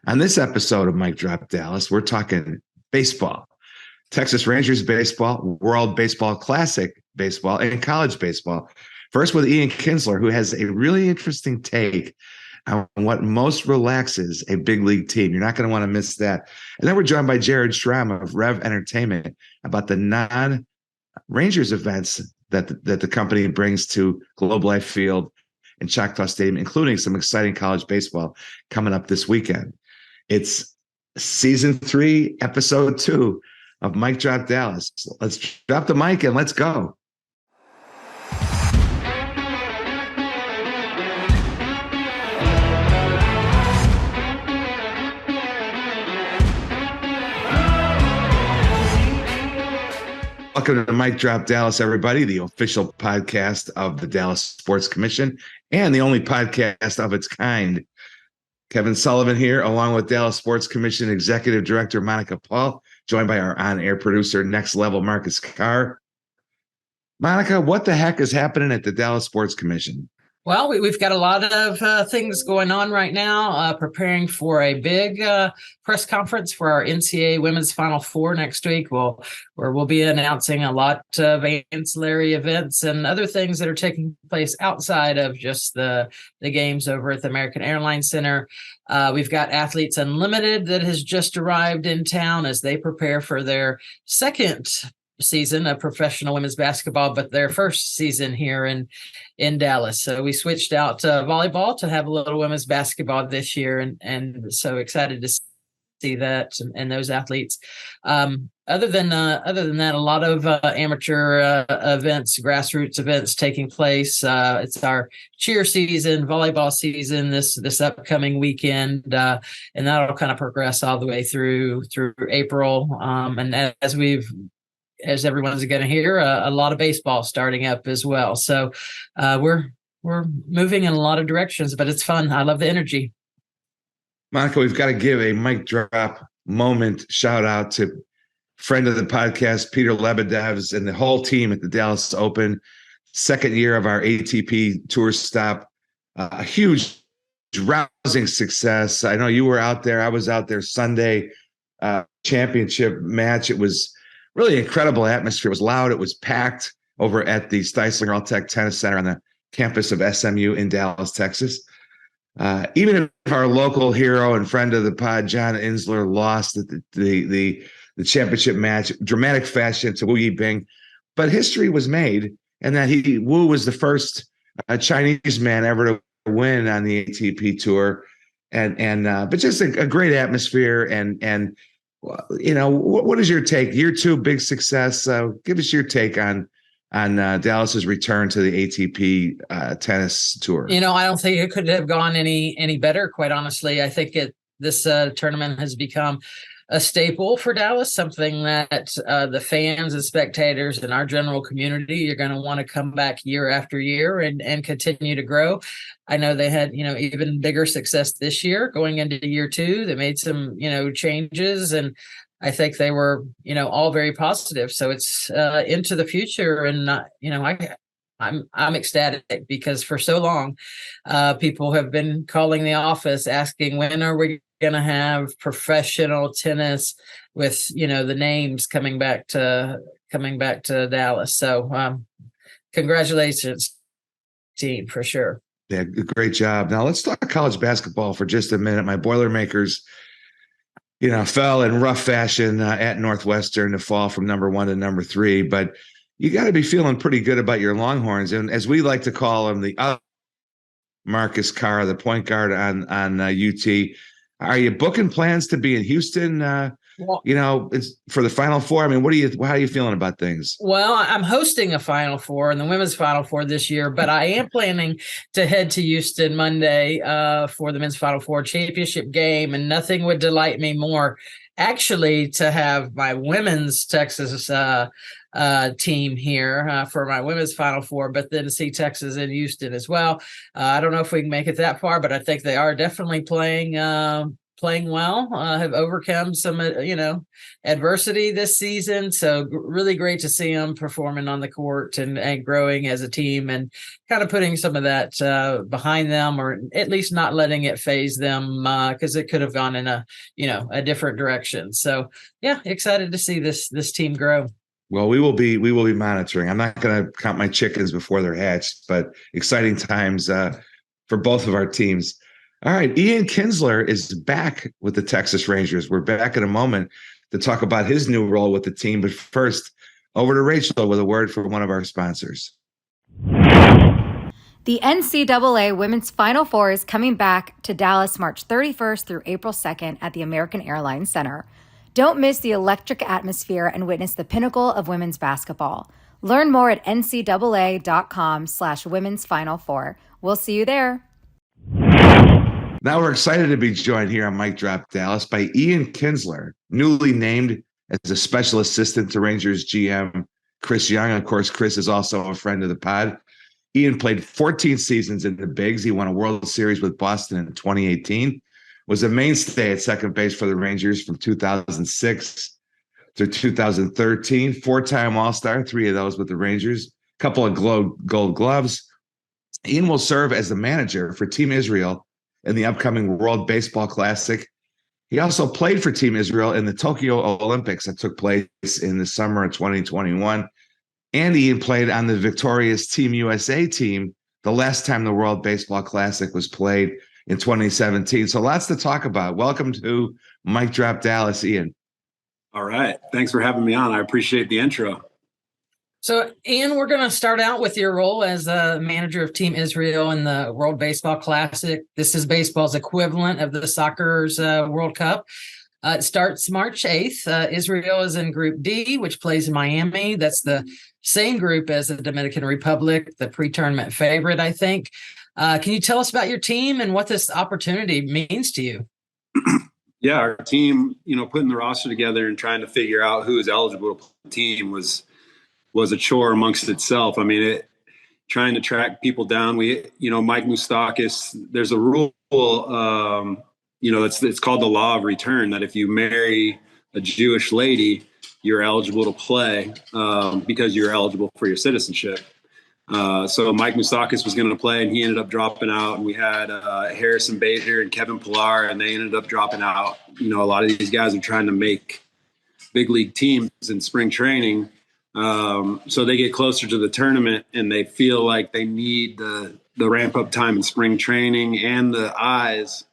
On this episode of Mike Drop Dallas, we're talking baseball, Texas Rangers baseball, World Baseball Classic baseball, and college baseball. First with Ian Kinsler, who has a really interesting take on what most relaxes a big league team. You're not going to want to miss that. And then we're joined by Schrom of REV Entertainment about the non-Rangers events that the company brings to Globe Life Field and Choctaw Stadium, including some exciting college baseball coming up this weekend. It's season 3, episode 2 of Mike Drop Dallas. Let's drop the mic and let's go. Welcome to Mike Drop Dallas, everybody, the official podcast of the Dallas Sports Commission and the only podcast of its kind. Kevin Sullivan here, along with Dallas Sports Commission Executive Director Monica Paul, joined by our on-air producer, Next Level Marcus Carr. Monica, what the heck is happening at the Dallas Sports Commission? Well, we've got a lot of things going on right now, preparing for a big press conference for our NCAA Women's Final Four next week, where we'll be announcing a lot of ancillary events and other things that are taking place outside of just the games over at the American Airlines Center. We've got Athletes Unlimited that has just arrived in town as they prepare for their second season of professional women's basketball, but their first season here in Dallas. So we switched out to volleyball to have a little women's basketball this year, and so excited to see that and those athletes. Other than that, a lot of amateur events, grassroots events taking place. It's our cheer season, volleyball season this upcoming weekend, and that'll kind of progress all the way through April. And as everyone's going to hear, a lot of baseball starting up as well. So we're moving in a lot of directions, but it's fun. I love the energy. Monica, we've got to give a mic drop moment shout out to friend of the podcast, Peter Lebedevs, and the whole team at the Dallas Open. Second year of our ATP tour stop. A huge, rousing success. I know you were out there. I was out there Sunday championship match. It was really incredible atmosphere. It was loud. It was packed over at the Steisler All-Tech Tennis Center on the campus of SMU in Dallas, Texas. Even if our local hero and friend of the pod, John Insler, lost the championship match, dramatic fashion to Wu Yibing, but history was made, and that Wu was the first Chinese man ever to win on the ATP tour, but just a great atmosphere and. You know, what is your take? Year 2, big success. Give us your take on Dallas's return to the ATP tennis tour. You know, I don't think it could have gone any better, quite honestly. I think this tournament has become a staple for Dallas, something that the fans and spectators and our general community are going to want to come back year after year and continue to grow. I know they had, even bigger success this year going into year 2. They made some, changes, and I think they were, all very positive. So it's into the future, and I'm ecstatic because for so long, people have been calling the office asking, when are we going to have professional tennis with, the names coming back to Dallas. So congratulations, team, for sure. Yeah, great job. Now let's talk college basketball for just a minute. My Boilermakers, fell in rough fashion at Northwestern to fall from number 1 to number 3, but you got to be feeling pretty good about your Longhorns. And as we like to call him, the Marcus Carr, the point guard on UT. Are you booking plans to be in Houston, for the Final Four? I mean, how are you feeling about things? Well, I'm hosting a Final Four and the Women's Final Four this year, but I am planning to head to Houston Monday for the Men's Final Four championship game, and nothing would delight me more, actually, to have my women's Texas team here for my women's Final Four, but then see Texas in Houston as well. I don't know if we can make it that far, but I think they are definitely playing playing well, have overcome some, adversity this season. So really great to see them performing on the court and growing as a team and kind of putting some of that behind them, or at least not letting it phase them, because it could have gone in a different direction. So yeah, excited to see this team grow. Well, we will be monitoring. I'm not going to count my chickens before they're hatched, but exciting times for both of our teams. All right, Ian Kinsler is back with the Texas Rangers. We're back in a moment to talk about his new role with the team. But first, over to Rachel with a word from one of our sponsors. The NCAA Women's Final Four is coming back to Dallas March 31st through April 2nd at the American Airlines Center. Don't miss the electric atmosphere and witness the pinnacle of women's basketball. Learn more at ncaa.com/women's Final Four. We'll see you there. Now we're excited to be joined here on Mic Drop Dallas by Ian Kinsler, newly named as a special assistant to Rangers GM Chris Young. Of course, Chris is also a friend of the pod. Ian played 14 seasons in the Bigs. He won a World Series with Boston in 2018, was a mainstay at second base for the Rangers from 2006 to 2013, four-time All-Star, 3 of those with the Rangers, a couple of gold gloves. Ian will serve as the manager for Team Israel in the upcoming World Baseball Classic. He also played for Team Israel in the Tokyo Olympics that took place in the summer of 2021. And Ian played on the victorious Team USA team the last time the World Baseball Classic was played in 2017. So lots to talk about. Welcome to Mic Drop Dallas, Ian. All right. Thanks for having me on. I appreciate the intro. So, Ian, we're going to start out with your role as a manager of Team Israel in the World Baseball Classic. This is baseball's equivalent of the soccer's World Cup. It starts March 8th. Israel is in Group D, which plays in Miami. That's the same group as the Dominican Republic, the pre-tournament favorite, I think. Can you tell us about your team and what this opportunity means to you? Yeah, our team, putting the roster together and trying to figure out who is eligible to play the team was a chore amongst itself. I mean, trying to track people down. Mike Moustakis, there's a rule, it's called the law of return, that if you marry a Jewish lady, you're eligible to play because you're eligible for your citizenship. So Mike Moustakis was going to play, and he ended up dropping out. And we had Harrison Bader and Kevin Pillar, and they ended up dropping out. A lot of these guys are trying to make big league teams in spring training. So they get closer to the tournament, and they feel like they need the ramp up time in spring training and the eyes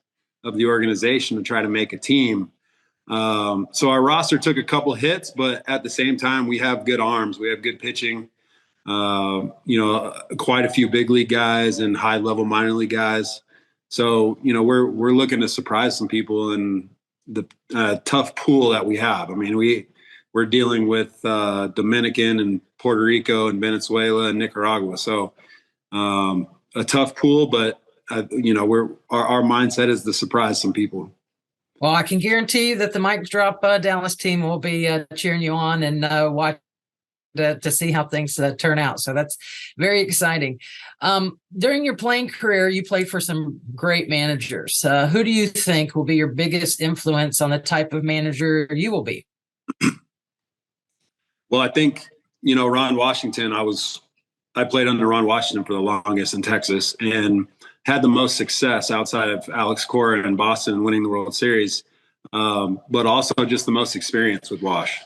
of the organization to try to make a team. So our roster took a couple hits, but at the same time, we have good arms. We have good pitching. Quite a few big league guys and high level minor league guys. So, we're looking to surprise some people in the tough pool that we have. I mean, we're dealing with Dominican and Puerto Rico and Venezuela and Nicaragua. So a tough pool, but our mindset is to surprise some people. Well, I can guarantee that the Mic Drop Dallas team will be cheering you on and watch to see how things turn out. So that's very exciting. During your playing career, you played for some great managers. Who do you think will be your biggest influence on the type of manager you will be? Well, I think, Ron Washington, I played under Ron Washington for the longest in Texas and had the most success outside of Alex Cora in Boston winning the World Series, but also just the most experience with Wash.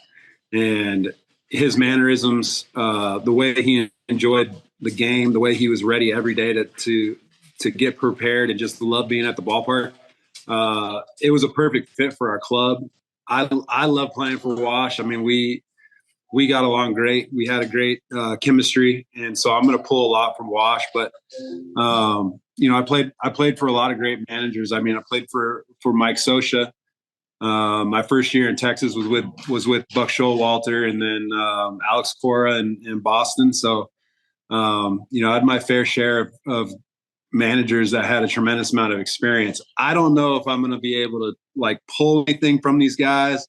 And his mannerisms, the way he enjoyed the game, the way he was ready every day to get prepared and just love being at the ballpark. It was a perfect fit for our club. I love playing for Wash. I mean, we got along great. We had a great chemistry, and so I'm going to pull a lot from Wash. But I played for a lot of great managers. I mean, I played for Mike Scioscia. My first year in Texas was with Buck Showalter, and then Alex Cora in Boston. So I had my fair share of managers that had a tremendous amount of experience. I don't know if I'm going to be able to pull anything from these guys.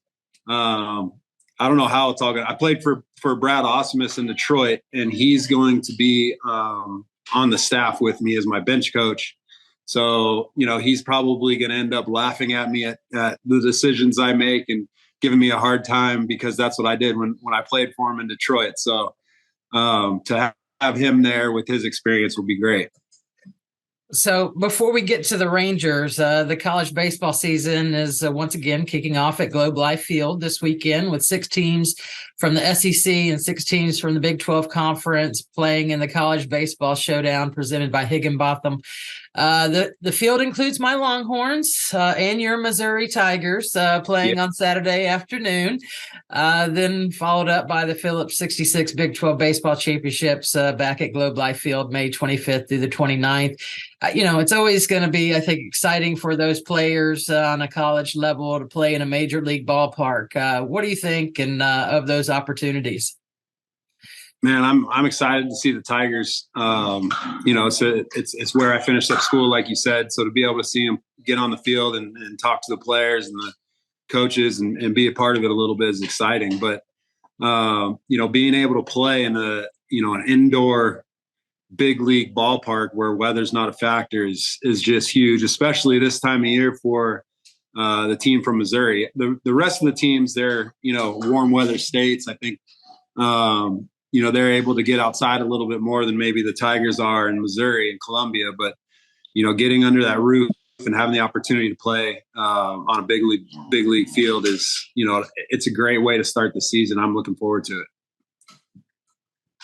I don't know how it's all going. I played for Brad Osmus in Detroit, and he's going to be on the staff with me as my bench coach. So, he's probably going to end up laughing at me at the decisions I make and giving me a hard time, because that's what I did when I played for him in Detroit. So to have him there with his experience will be great. So before we get to the Rangers, the college baseball season is once again kicking off at Globe Life Field this weekend, with 6 teams from the SEC and 6 teams from the Big 12 Conference playing in the College Baseball Showdown presented by Higginbotham. The field includes my Longhorns and your Missouri Tigers playing on Saturday afternoon, then followed up by the Phillips 66 Big 12 Baseball Championships back at Globe Life Field May 25th through the 29th. It's always going to be, I think, exciting for those players on a college level to play in a major league ballpark. What do you think of those opportunities? Man, I'm excited to see the Tigers. It's where I finished up school, like you said. So to be able to see them get on the field and talk to the players and the coaches and be a part of it a little bit is exciting. But being able to play in an indoor big league ballpark where weather's not a factor is just huge, especially this time of year for the team from Missouri. The rest of the teams, they're warm weather states. I think they're able to get outside a little bit more than maybe the Tigers are in Missouri and Columbia. But getting under that roof and having the opportunity to play on a big league field is it's a great way to start the season. I'm looking forward to it.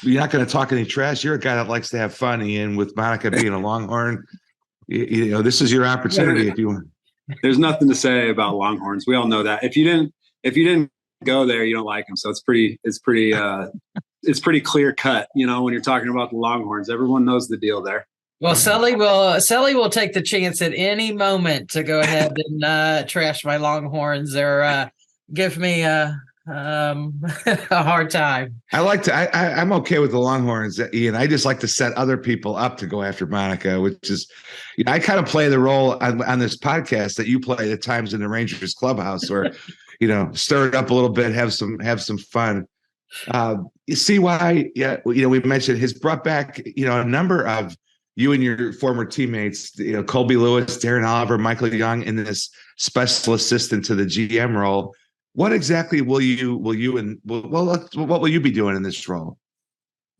You're not going to talk any trash. You're a guy that likes to have fun, Ian. With Monica being a Longhorn, this is your opportunity. If you want, there's nothing to say about Longhorns. We all know that. If you didn't go there, you don't like them. So it's pretty clear cut. When you're talking about the Longhorns, everyone knows the deal there. Well, Sully will take the chance at any moment to go ahead and trash my Longhorns or give me a hard time. I'm okay with the Longhorns, Ian. I just like to set other people up to go after Monica, which is, I kind of play the role on this podcast that you play at times in the Rangers clubhouse, where stir it up a little bit, have some fun. You see why? Yeah, we mentioned he's brought back a number of you and your former teammates, Colby Lewis, Darren Oliver, Michael Young, in this special assistant to the GM role. What exactly what will you be doing in this role?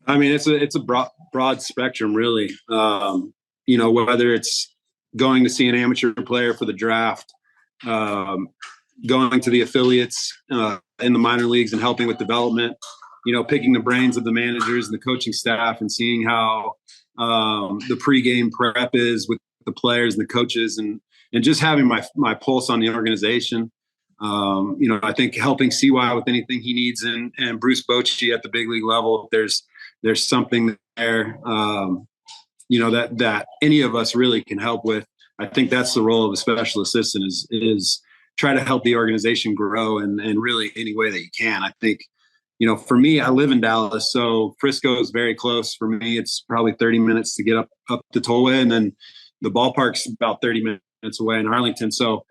I mean, it's a broad spectrum, really. Whether it's going to see an amateur player for the draft, going to the affiliates in the minor leagues and helping with development, picking the brains of the managers and the coaching staff and seeing how the pregame prep is with the players and the coaches, and just having my pulse on the organization. I think helping CY with anything he needs, and Bruce Bochy at the big league level, if there's something there, that any of us really can help with. I think that's the role of a special assistant is try to help the organization grow and really any way that you can. I think, for me, I live in Dallas, so Frisco is very close for me. It's probably 30 minutes to get up to Tollway, and then the ballpark's about 30 minutes away in Arlington. So,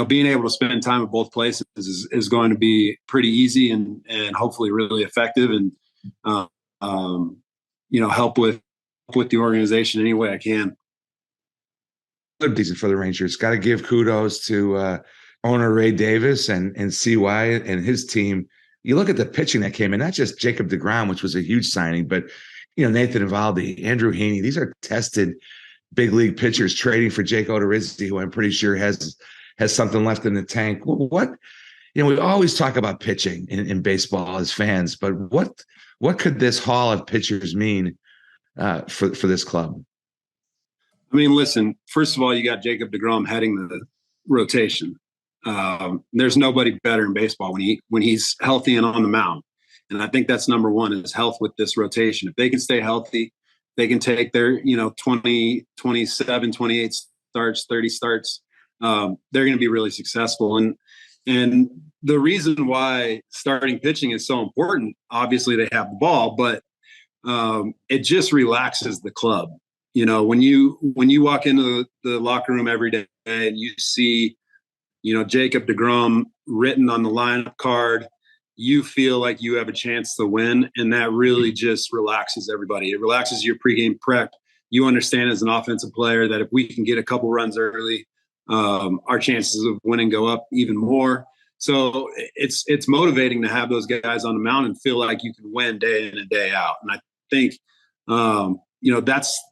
being able to spend time at both places is going to be pretty easy and hopefully really effective, and help with the organization any way I can. Good season for the Rangers. Got to give kudos to owner Ray Davis and CY and his team. You look at the pitching that came in, not just Jacob deGrom, which was a huge signing, but Nathan Eovaldi, Andrew Heaney. These are tested big league pitchers trading for Jake Odorizzi, who I'm pretty sure has something left in the tank. What we always talk about pitching in baseball as fans, but what could this haul of pitchers mean for this club? I mean, listen, first of all, you got Jacob deGrom heading the rotation. There's nobody better in baseball when he's healthy and on the mound. And I think that's number one, is health with this rotation. If they can stay healthy, they can take their, 20, 27, 28 starts, 30 starts. They're going to be really successful. And the reason why starting pitching is so important, obviously they have the ball, but it just relaxes the club. When you walk into the locker room every day and you see, Jacob deGrom written on the lineup card, you feel like you have a chance to win. And that really just relaxes everybody. It relaxes your pregame prep. you understand as an offensive player that if we can get a couple runs early, our chances of winning go up even more. So it's motivating to have those guys on the mound and feel like you can win day in and day out. And I think,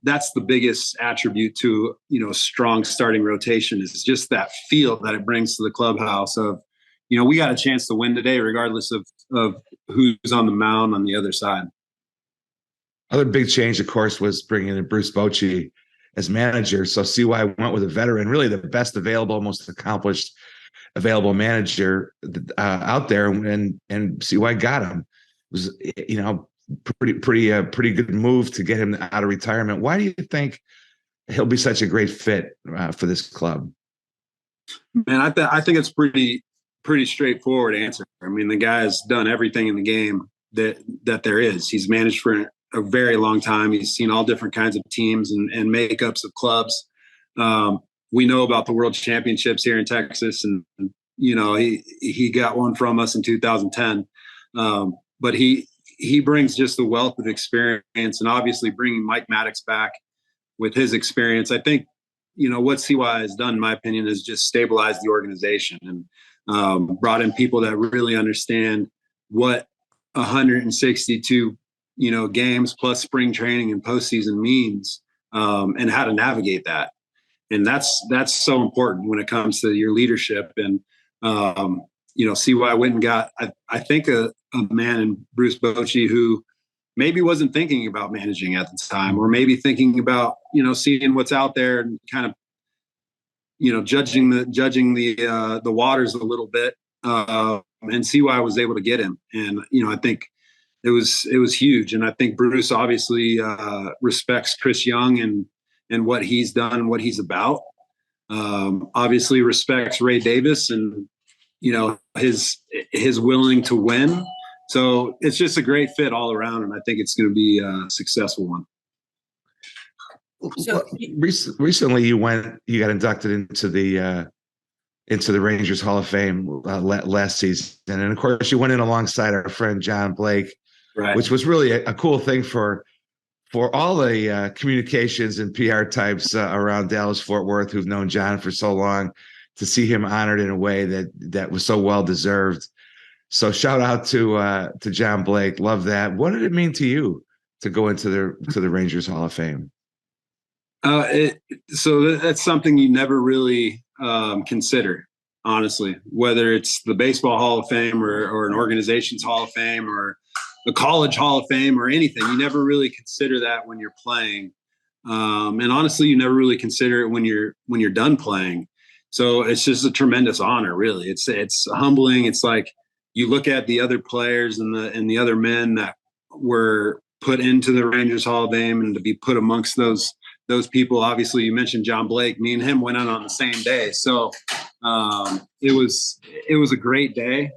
that's the biggest attribute to, a strong starting rotation is just that feel that it brings to the clubhouse of, we got a chance to win today, regardless of who's on the mound on the other side. Other big change, of course, was bringing in Bruce Bochy as manager. So CY went with a veteran, really the best available, most accomplished available manager out there, and CY got him. It was, pretty good move to get him out of retirement. Why do you think he'll be such a great fit for this club? Man, I think it's pretty straightforward answer. I mean, the guy has done everything in the game that there is. He's managed for a very long time. He's seen all different kinds of teams and makeups of clubs. We know about the World Championships here in Texas, and he got one from us in 2010. But he brings just a wealth of experience, and obviously bringing Mike Maddox back with his experience. I think what CY has done, in my opinion, is just stabilized the organization and brought in people that really understand what 162 games plus spring training and postseason means, and how to navigate that. And that's so important when it comes to your leadership. And CY went and got, I think, a man in Bruce Bochy who maybe wasn't thinking about managing at the time, or maybe thinking about, seeing what's out there and kind of, judging the waters a little bit. And CY was able to get him. And, I think it was huge. And I think Bruce obviously respects Chris Young and what he's done and what he's about. Obviously respects Ray Davis and, his willing to win. So it's just a great fit all around. And I think it's going to be a successful one. So recently you got inducted into the Rangers Hall of Fame last season. And of course you went in alongside our friend John Blake, right, which was really a cool thing for all the communications and PR types around Dallas-Fort Worth who've known John for so long, to see him honored in a way that was so well deserved. So shout out to John Blake. Love that. What did it mean to you to go into the Rangers Hall of Fame? So that's something you never really consider, honestly, whether it's the Baseball Hall of Fame or an organization's Hall of Fame or the College Hall of Fame or anything. You never really consider that when you're playing. And honestly, you never really consider it when you're done playing. So it's just a tremendous honor, really. It's humbling. It's like you look at the other players and the other men that were put into the Rangers Hall of Fame, and to be put amongst those people. Obviously, you mentioned John Blake. Me and him went on the same day. So it was a great day.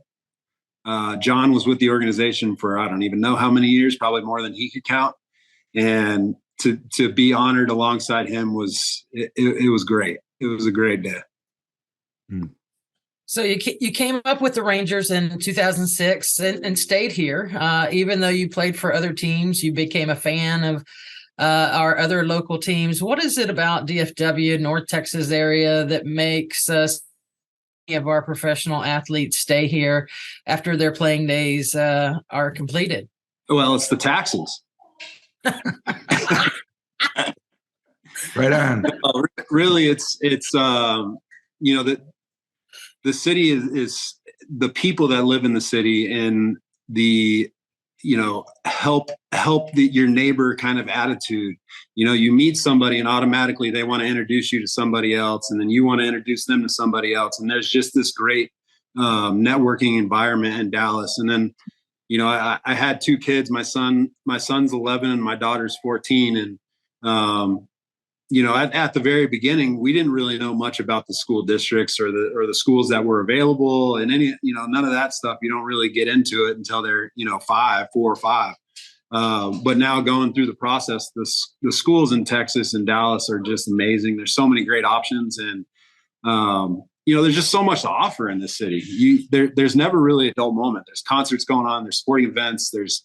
John was with the organization for, I don't even know how many years, probably more than he could count. And to be honored alongside him was great. It was a great day. So you came up with the Rangers in 2006 and stayed here. Even though you played for other teams, you became a fan of our other local teams. What is it about DFW, North Texas area, that makes us of our professional athletes stay here after their playing days are completed? Well, it's the taxes. Right on. Really, it's the city is the people that live in the city, and the help your neighbor kind of attitude. You meet somebody and automatically they want to introduce you to somebody else, and then you want to introduce them to somebody else. And there's just this great networking environment in Dallas. And then, I had two kids. My son's 11 and my daughter's 14. And, at the very beginning, we didn't really know much about the school districts or the schools that were available, and none of that stuff. You don't really get into it until they're, 4 or 5. But now going through the process, the schools in Texas and Dallas are just amazing. There's so many great options, and there's just so much to offer in this city. There's never really a dull moment. There's concerts going on. There's sporting events. There's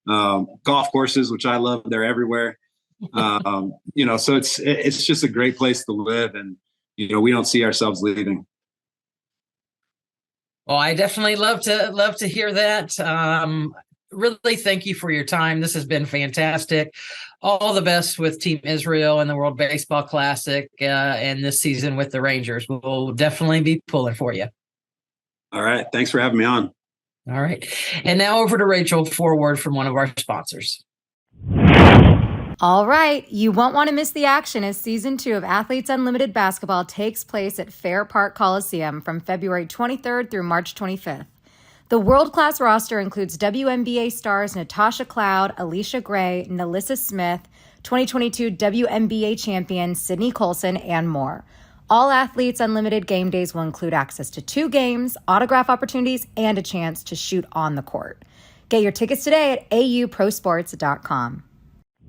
golf courses, which I love. They're everywhere. So it's just a great place to live, and we don't see ourselves leaving. Well, I definitely love to hear that. Really, thank you for your time. This has been fantastic. All the best with Team Israel and the World Baseball Classic, and this season with the Rangers. We'll definitely be pulling for you. All right. Thanks for having me on. All right. And now over to Rachel for a word from one of our sponsors. All right, you won't want to miss the action as Season 2 of Athletes Unlimited Basketball takes place at Fair Park Coliseum from February 23rd through March 25th. The world-class roster includes WNBA stars Natasha Cloud, Alicia Gray, Nalissa Smith, 2022 WNBA champion Sydney Colson, and more. All Athletes Unlimited game days will include access to 2 games, autograph opportunities, and a chance to shoot on the court. Get your tickets today at auprosports.com.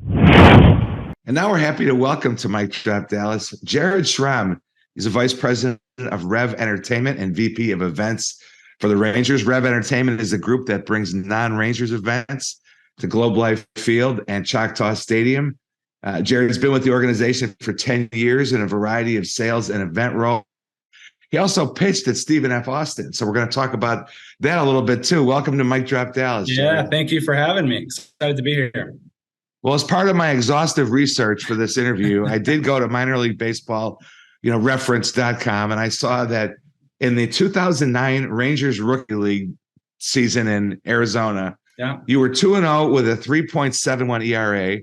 And now we're happy to welcome to Mike Drop Dallas, Jared Schrom. He's a vice president of REV Entertainment and VP of events for the Rangers. REV Entertainment is a group that brings non-Rangers events to Globe Life Field and Choctaw Stadium. Jared's been with the organization for 10 years in a variety of sales and event roles. He also pitched at Stephen F. Austin. So we're going to talk about that a little bit too. Welcome to Mike Drop Dallas. Yeah, Jared. Thank you for having me. Excited to be here. Well, as part of my exhaustive research for this interview, I did go to minor league baseball, reference.com, and I saw that in the 2009 Rangers Rookie League season in Arizona, you were 2-0 with a 3.71 ERA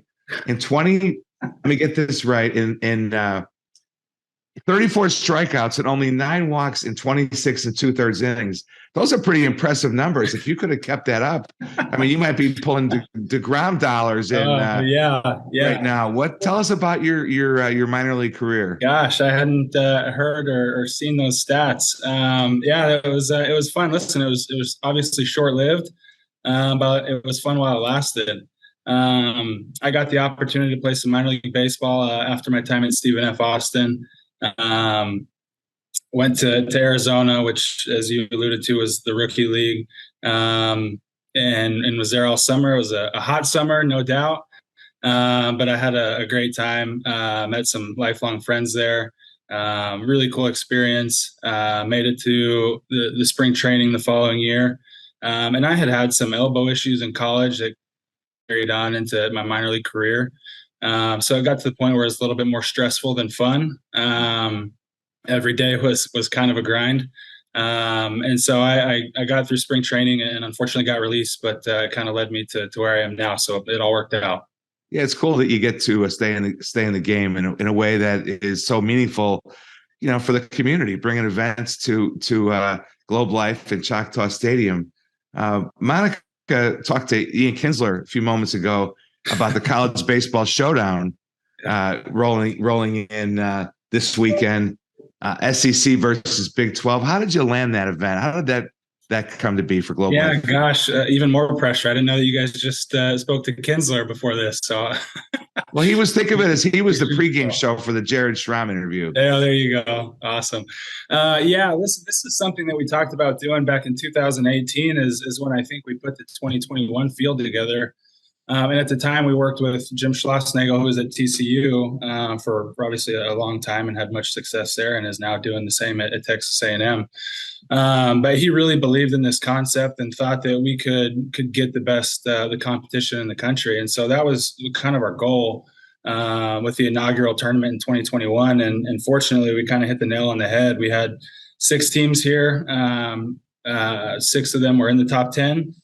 in 20. Let me get this right. In 34 strikeouts and only 9 walks in 26 2/3 innings. Those are pretty impressive numbers. If you could have kept that up, I mean, you might be pulling DeGrom dollars in right now. Tell us about your minor league career. Gosh, I hadn't heard or seen those stats. It was fun. Listen, it was obviously short lived, but it was fun while it lasted. I got the opportunity to play some minor league baseball after my time at Stephen F. Austin. Went to Arizona, which, as you alluded to, was the rookie league, and was there all summer. It was a hot summer, no doubt, but I had a great time. Met some lifelong friends there. Really cool experience. Made it to the spring training the following year, and I had some elbow issues in college that carried on into my minor league career. So it got to the point where it's a little bit more stressful than fun. Every day was kind of a grind. And so I got through spring training and unfortunately got released, but it kind of led me to where I am now. So it all worked out. Yeah, it's cool that you get to stay in the game in a way that is so meaningful, for the community, bringing events to Globe Life and Choctaw Stadium. Monica talked to Ian Kinsler a few moments ago about the College Baseball Showdown rolling in this weekend, SEC versus Big 12. How did you land that event? How did that come to be for Global? Yeah, gosh, even more pressure. I didn't know that you guys just spoke to Kinsler before this. So, well, he was think of it as he was the pregame show for the Jared Schrom interview. Yeah, there you go. Awesome. This is something that we talked about doing back in 2018. Is when I think we put the 2021 field together. And at the time, we worked with Jim Schlossnagel, who was at TCU for obviously a long time and had much success there, and is now doing the same at Texas A&M. But he really believed in this concept and thought that we could get the best the competition in the country, and so that was kind of our goal with the inaugural tournament in 2021. And fortunately, we kind of hit the nail on the head. We had 6 teams here. 6 of them were in the top 10.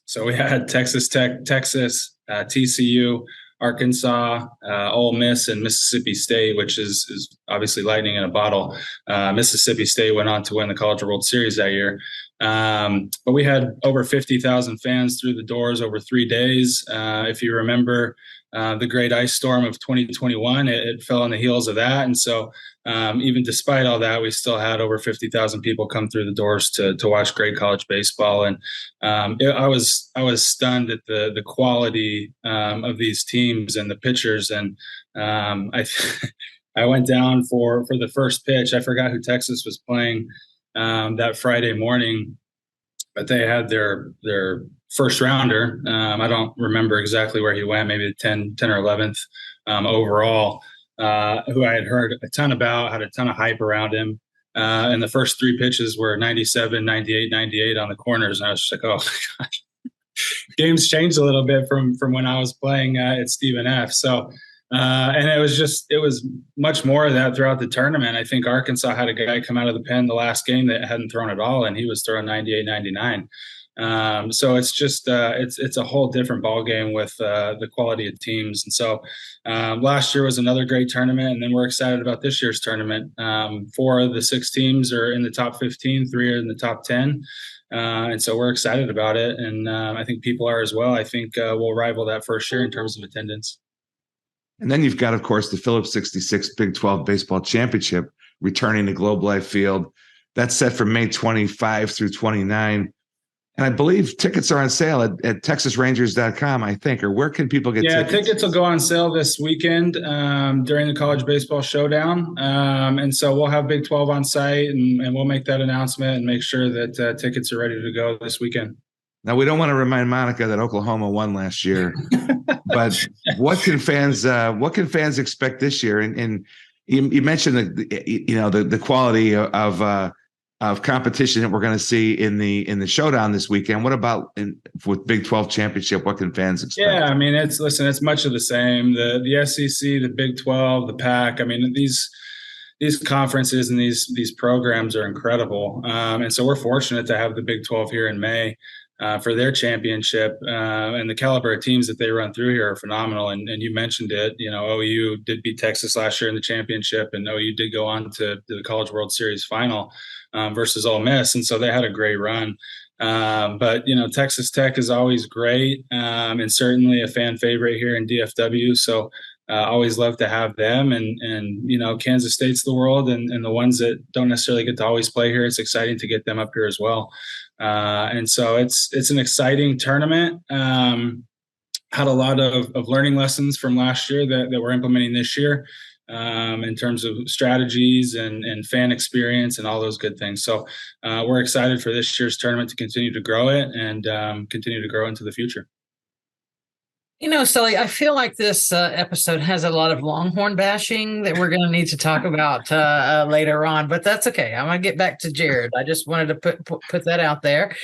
So we had Texas Tech, Texas, TCU, Arkansas, Ole Miss, and Mississippi State, which is obviously lightning in a bottle. Mississippi State went on to win the College World Series that year. But we had over 50,000 fans through the doors over 3 days. If you remember the great ice storm of 2021, it fell on the heels of that. And so even despite all that, we still had over 50,000 people come through the doors to watch great college baseball. And I was stunned at the quality of these teams and the pitchers. And I went down for the first pitch. I forgot who Texas was playing that Friday morning, but they had their first rounder. I don't remember exactly where he went, maybe 10 or 11th overall, who I had heard a ton about, had a ton of hype around him. And the first 3 pitches were 97, 98, 98 on the corners. And I was just like, oh, my gosh. Games changed a little bit from when I was playing at Stephen F. So, and it was much more of that throughout the tournament. I think Arkansas had a guy come out of the pen the last game that hadn't thrown at all, and he was throwing 98, 99. So it's just it's a whole different ball game with the quality of teams. And so last year was another great tournament, and then we're excited about this year's tournament. 4 of the 6 teams are in the top 15, 3 are in the top 10. And so we're excited about it, and I think people are as well. I think we'll rival that first year in terms of attendance. And then you've got, of course, the Phillips 66 Big 12 Baseball Championship returning to Globe Life Field. That's set for May 25 through 29. And I believe tickets are on sale at texasrangers.com, I think. Or where can people get tickets? Yeah, tickets will go on sale this weekend during the College Baseball Showdown. And so we'll have Big 12 on site, and we'll make that announcement and make sure that tickets are ready to go this weekend. Now, we don't want to remind Monica that Oklahoma won last year, but what can fans expect this year? And you mentioned the quality of competition that we're going to see in the showdown this weekend. What about with Big 12 championship? What can fans expect? Yeah, I mean, it's much of the same. The SEC, the Big 12, the PAC. I mean, these conferences and these programs are incredible. And so we're fortunate to have the Big 12 here in May. For their championship, and the caliber of teams that they run through here are phenomenal. And you mentioned it, OU did beat Texas last year in the championship, and OU did go on to the College World Series final versus Ole Miss, and so they had a great run. But Texas Tech is always great, and certainly a fan favorite here in DFW. So always love to have them, and Kansas State's the world, and the ones that don't necessarily get to always play here, it's exciting to get them up here as well. And so it's an exciting tournament. Had a lot of learning lessons from last year that we're implementing this year in terms of strategies and fan experience and all those good things. So we're excited for this year's tournament to continue to grow it and continue to grow into the future. Sully, I feel like this episode has a lot of Longhorn bashing that we're going to need to talk about later on, but that's okay. I'm going to get back to Jared. I just wanted to put that out there.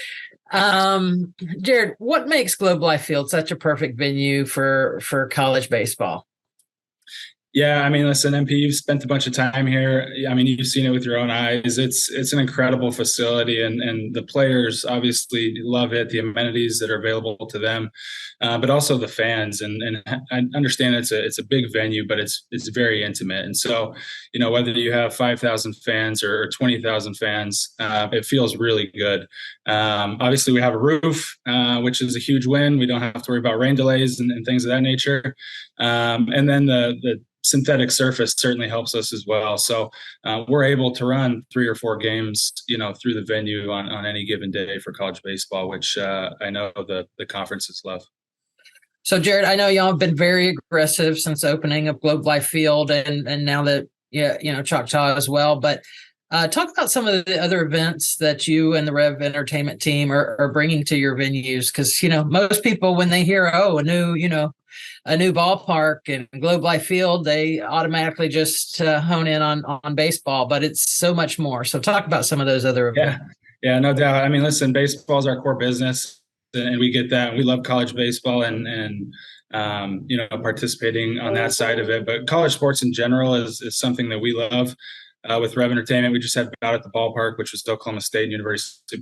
Jared, what makes Globe Life Field such a perfect venue for college baseball? Yeah, I mean, listen, MP, you've spent a bunch of time here. I mean, you've seen it with your own eyes. It's an incredible facility, and the players obviously love it, the amenities that are available to them, but also the fans. And I understand it's a big venue, but it's very intimate. And so, whether you have 5,000 fans or 20,000 fans, it feels really good. Obviously, we have a roof, which is a huge win. We don't have to worry about rain delays and things of that nature. And then the synthetic surface certainly helps us as well. So we're able to run 3 or 4 games, through the venue on any given day for college baseball, which I know the conferences love. So, Jared, I know y'all have been very aggressive since opening of Globe Life Field and now that, Choctaw as well. But talk about some of the other events that you and the REV Entertainment team are bringing to your venues. Because, most people, when they hear, a new ballpark and Globe Life Field, they automatically just hone in on baseball, but it's so much more. So talk about some of those other events. Yeah, no doubt. I mean, listen, baseball is our core business, and we get that. We love college baseball and participating on that side of it. But college sports in general is something that we love. With REV Entertainment, we just had Bout at the Ballpark, which was Oklahoma State and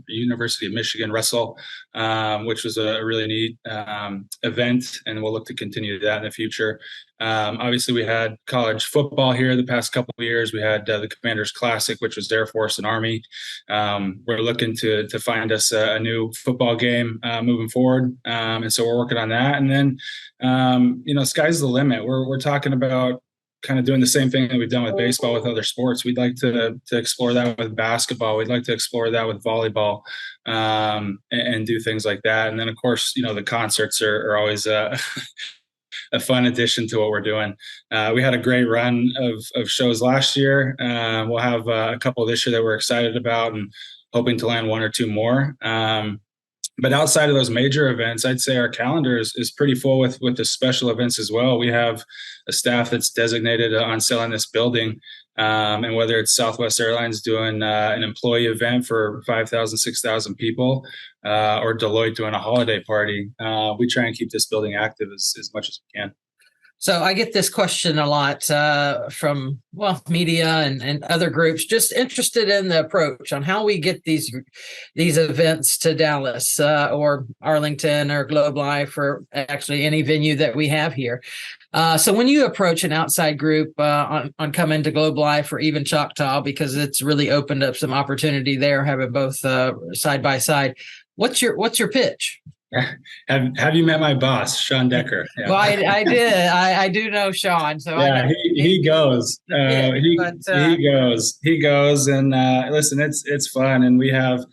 University of Michigan wrestle, which was a really neat event, and we'll look to continue that in the future. Obviously, we had college football here the past couple of years. We had the Commanders Classic, which was Air Force and Army. We're looking to find us a new football game moving forward, and so we're working on that. And then, sky's the limit. We're talking about kind of doing the same thing that we've done with baseball with other sports. We'd like to explore that with basketball. We'd like to explore that with volleyball, and do things like that. And then, of course, the concerts are always a fun addition to what we're doing. We had a great run of shows last year. We'll have a couple this year that we're excited about and hoping to land 1 or 2 more. But outside of those major events, I'd say our calendar is pretty full with the special events as well. We have a staff that's designated on selling this building. And whether it's Southwest Airlines doing an employee event for 5,000, 6,000 people, or Deloitte doing a holiday party, we try and keep this building active as much as we can. So I get this question a lot from, media and other groups, just interested in the approach on how we get these events to Dallas or Arlington or Globe Life, or actually any venue that we have here. So when you approach an outside group on coming to Globe Life or even Choctaw, because it's really opened up some opportunity there, having both side by side, what's your pitch? Have you met my boss, Sean Decker? Yeah. Well, I did. I do know Sean. So yeah, he goes. He goes. And listen, it's fun, and we have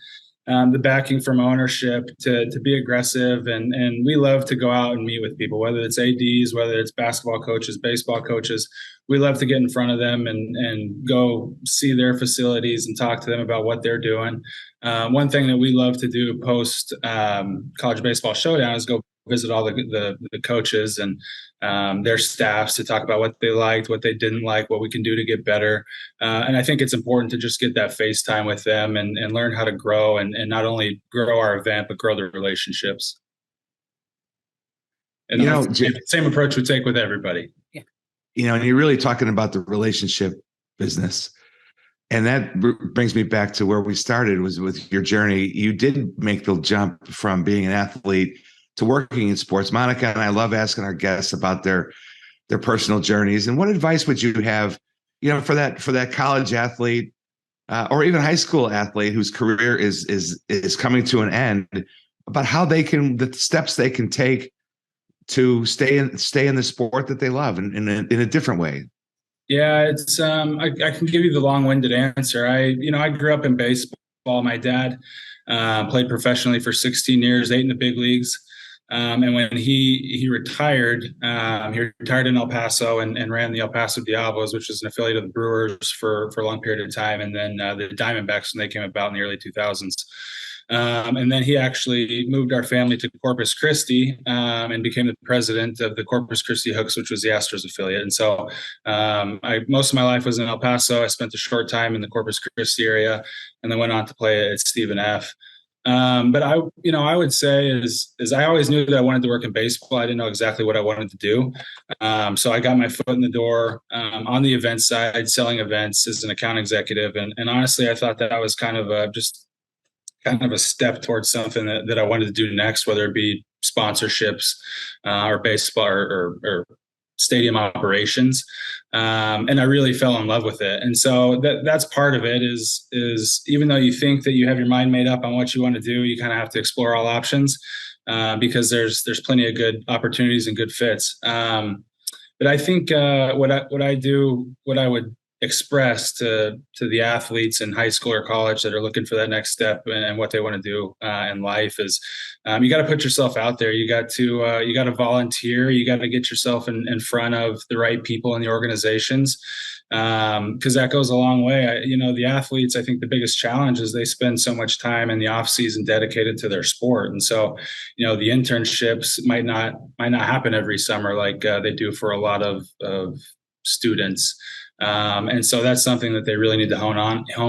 the backing from ownership to be aggressive, and we love to go out and meet with people, whether it's ADs, whether it's basketball coaches, baseball coaches. We love to get in front of them and go see their facilities and talk to them about what they're doing. One thing that we love to do post College Baseball Showdown is go visit all the coaches and their staffs to talk about what they liked, what they didn't like, what we can do to get better. And I think it's important to just get that face time with them and learn how to grow and not only grow our event, but grow the relationships. And the same approach we take with everybody. Yeah. And you're really talking about the relationship business. And that brings me back to where we started, was with your journey. You did make the jump from being an athlete to working in sports. Monica and I love asking our guests about their personal journeys. And what advice would you have, for that college athlete or even high school athlete whose career is coming to an end, about how the steps they can take to stay in the sport that they love in a different way? Yeah, it's I can give you the long-winded answer. I grew up in baseball. My dad played professionally for 16 years, 8 in the big leagues. And when he retired, he retired in El Paso and ran the El Paso Diablos, which is an affiliate of the Brewers for a long period of time. And then the Diamondbacks, when they came about in the early 2000s. And then he actually moved our family to Corpus Christi and became the president of the Corpus Christi Hooks, which was the Astros affiliate. And so most of my life was in El Paso. I spent a short time in the Corpus Christi area and then went on to play at Stephen F. But I would say is I always knew that I wanted to work in baseball. I didn't know exactly what I wanted to do. So I got my foot in the door on the event side, selling events as an account executive. And honestly, I thought that was kind of a step towards something that I wanted to do next, whether it be sponsorships or baseball or stadium operations. And I really fell in love with it. And so that's part of it is even though you think that you have your mind made up on what you want to do, you kind of have to explore all options because there's plenty of good opportunities and good fits. But I think what I would express to the athletes in high school or college that are looking for that next step and what they want to do in life is you got to put yourself out there. You got to volunteer. You got to get yourself in front of the right people in the organizations because that goes a long way. The athletes, I think the biggest challenge is they spend so much time in the off season dedicated to their sport. And so, the internships might not happen every summer like they do for a lot of students. And so that's something that they really need to hone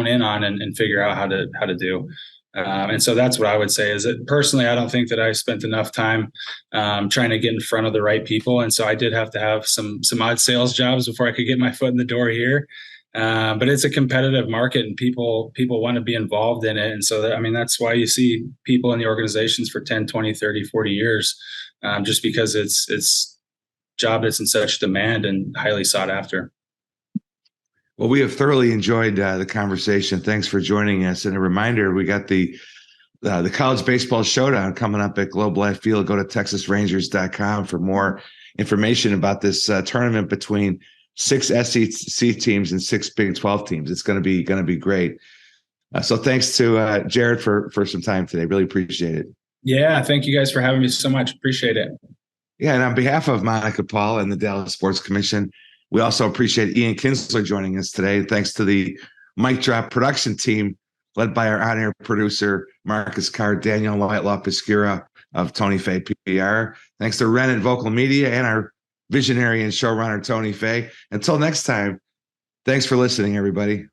in on and figure out how to do. And so that's what I would say is that personally, I don't think that I spent enough time trying to get in front of the right people. And so I did have to have some odd sales jobs before I could get my foot in the door here. But it's a competitive market and people want to be involved in it. And so that's why you see people in the organizations for 10, 20, 30, 40 years, just because it's a job that's in such demand and highly sought after. Well, we have thoroughly enjoyed the conversation. Thanks for joining us. And a reminder, we got the College Baseball Showdown coming up at Globe Life Field. Go to TexasRangers.com for more information about this tournament between 6 SEC teams and 6 Big 12 teams. It's going to be great. So thanks to Jared for some time today. Really appreciate it. Yeah, thank you guys for having me so much. Appreciate it. Yeah, and on behalf of Monica Paul and the Dallas Sports Commission, we also appreciate Ian Kinsler joining us today. Thanks to the Mic Drop production team led by our on-air producer, Marcus Carr, Daniel Whitelaw Piscura of Tony Fay PR. Thanks to Ren at Vocal Media and our visionary and showrunner, Tony Fay. Until next time, thanks for listening, everybody.